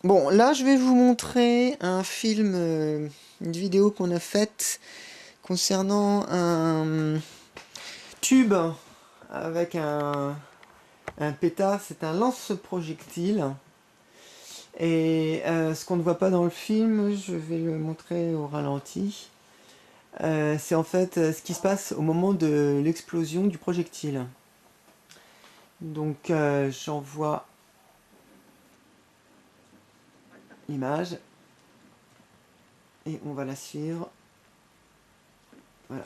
Bon, là, je vais vous montrer un film, une vidéo qu'on a faite concernant un tube avec un pétard. C'est un lance-projectile. Et ce qu'on ne voit pas dans le film, je vais le montrer au ralenti. C'est en fait ce qui se passe au moment de l'explosion du projectile. Donc j'envoie l'image et on va la suivre. Voilà,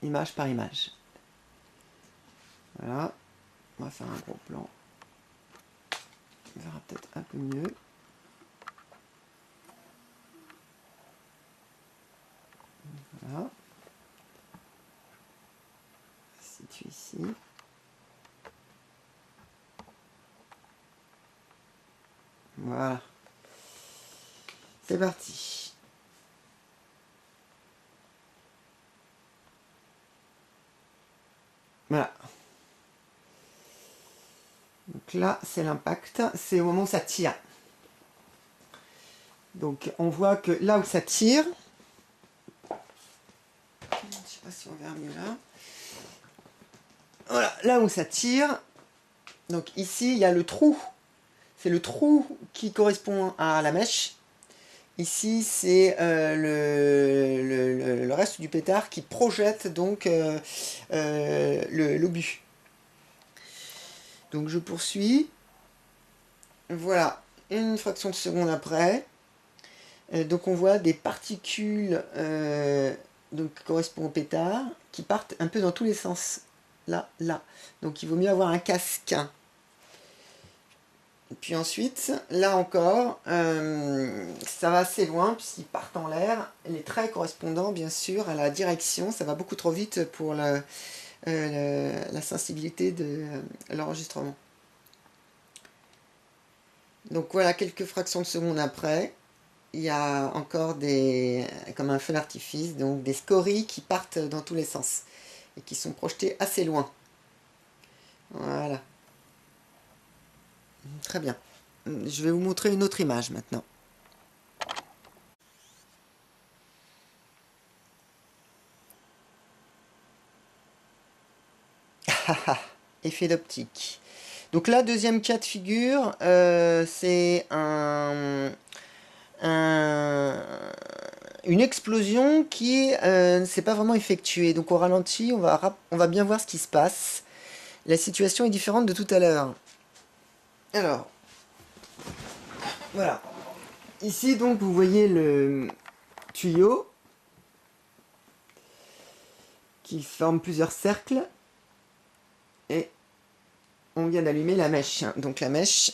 image par image. Voilà, on va faire un gros plan. On verra peut-être un peu mieux. Voilà. Situe ici. Voilà. C'est parti. Voilà. Donc là, c'est l'impact. C'est au moment où ça tire. Donc on voit que là où ça tire, je ne sais pas si on verra mieux là. Voilà, là où ça tire. Donc ici, il y a le trou. C'est le trou qui correspond à la mèche. Ici, c'est le reste du pétard qui projette donc l'obus. Donc je poursuis. Voilà, une fraction de seconde après. Donc on voit des particules donc, qui correspondent au pétard qui partent un peu dans tous les sens. Là, là. Donc il vaut mieux avoir un casque. Et puis ensuite, là encore, ça va assez loin puisqu'ils partent en l'air. Les traits correspondant bien sûr à la direction, ça va beaucoup trop vite pour la sensibilité de l'enregistrement. Donc voilà, quelques fractions de seconde après, il y a encore comme un feu d'artifice, donc des scories qui partent dans tous les sens et qui sont projetées assez loin. Voilà. Très bien. Je vais vous montrer une autre image maintenant. Effet d'optique. Donc là, deuxième cas de figure, c'est une explosion qui ne s'est pas vraiment effectuée. Donc au ralenti, on va bien voir ce qui se passe. La situation est différente de tout à l'heure. Alors, voilà. Ici, donc, vous voyez le tuyau qui forme plusieurs cercles. Et on vient d'allumer la mèche. Donc la mèche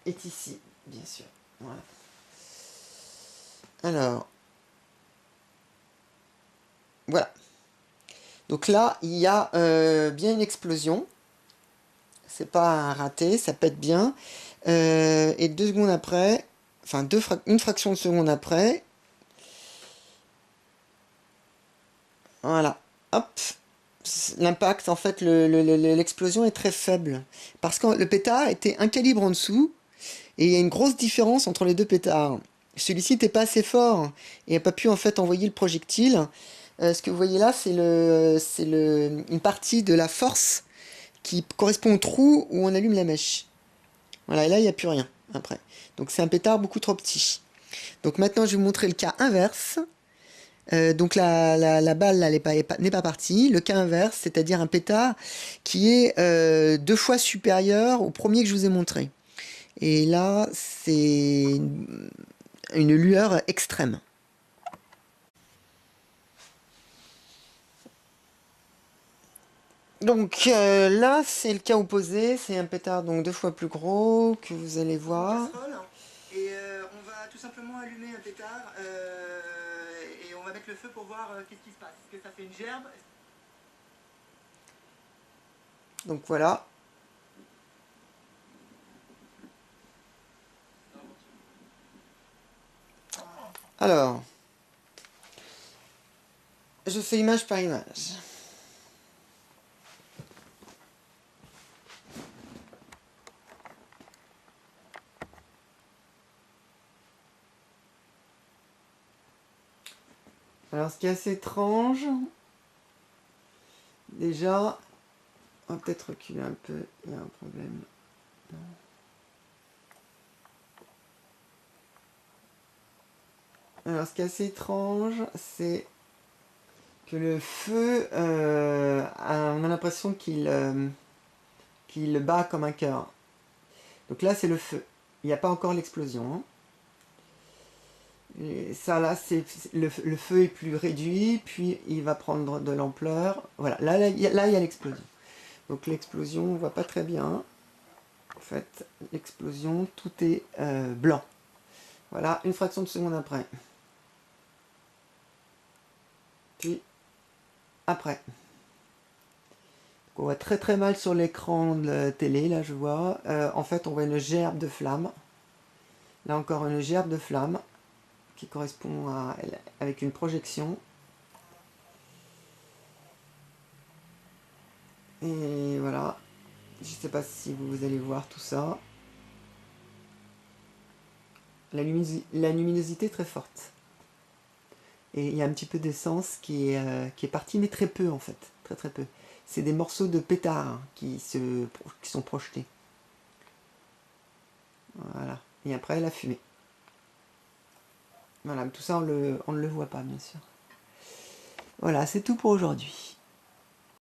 est ici, bien sûr. Voilà. Alors, voilà. Donc là, il y a bien une explosion. C'est pas un raté, ça pète bien. Et 2 secondes après, enfin une fraction de seconde après, voilà, hop, l'impact, en fait, l'explosion est très faible. Parce que le pétard était un calibre en dessous, et il y a une grosse différence entre les deux pétards. Celui-ci n'était pas assez fort, et n'a pas pu en fait envoyer le projectile. Ce que vous voyez là, c'est une partie de la force qui correspond au trou où on allume la mèche. Voilà, et là, il n'y a plus rien après. Donc c'est un pétard beaucoup trop petit. Donc maintenant, je vais vous montrer le cas inverse. Donc la balle n'est pas partie. Le cas inverse, c'est-à-dire un pétard qui est 2 fois supérieur au premier que je vous ai montré. Et là, c'est une lueur extrême. Donc là, c'est le cas opposé. C'est un pétard donc 2 fois plus gros que vous allez voir. Et on va tout simplement allumer un pétard et on va mettre le feu pour voir qu'est-ce qui se passe. Est-ce que ça fait une gerbe? Donc voilà. Alors, je fais image par image. Alors, ce qui est assez étrange, déjà, on va peut-être reculer un peu, il y a un problème. Alors, ce qui est assez étrange, c'est que le feu, on a l'impression qu'il bat comme un cœur. Donc là, c'est le feu. Il n'y a pas encore l'explosion, hein. Et ça, là, le feu est plus réduit, puis il va prendre de l'ampleur. Voilà, là, il y a l'explosion. Donc l'explosion, on voit pas très bien. En fait, l'explosion, tout est blanc. Voilà, une fraction de seconde après. Puis, après. Donc, on voit très très mal sur l'écran de la télé, là, je vois. En fait, on voit une gerbe de flamme. Là encore, une gerbe de flamme qui correspond avec une projection. Et voilà. Je ne sais pas si vous allez voir tout ça. La luminosité est très forte. Et il y a un petit peu d'essence qui est partie, mais très peu en fait. Très très peu. C'est des morceaux de pétard, hein, qui sont projetés. Voilà. Et après, la fumée. Voilà, tout ça, on ne le voit pas, bien sûr. Voilà, c'est tout pour aujourd'hui.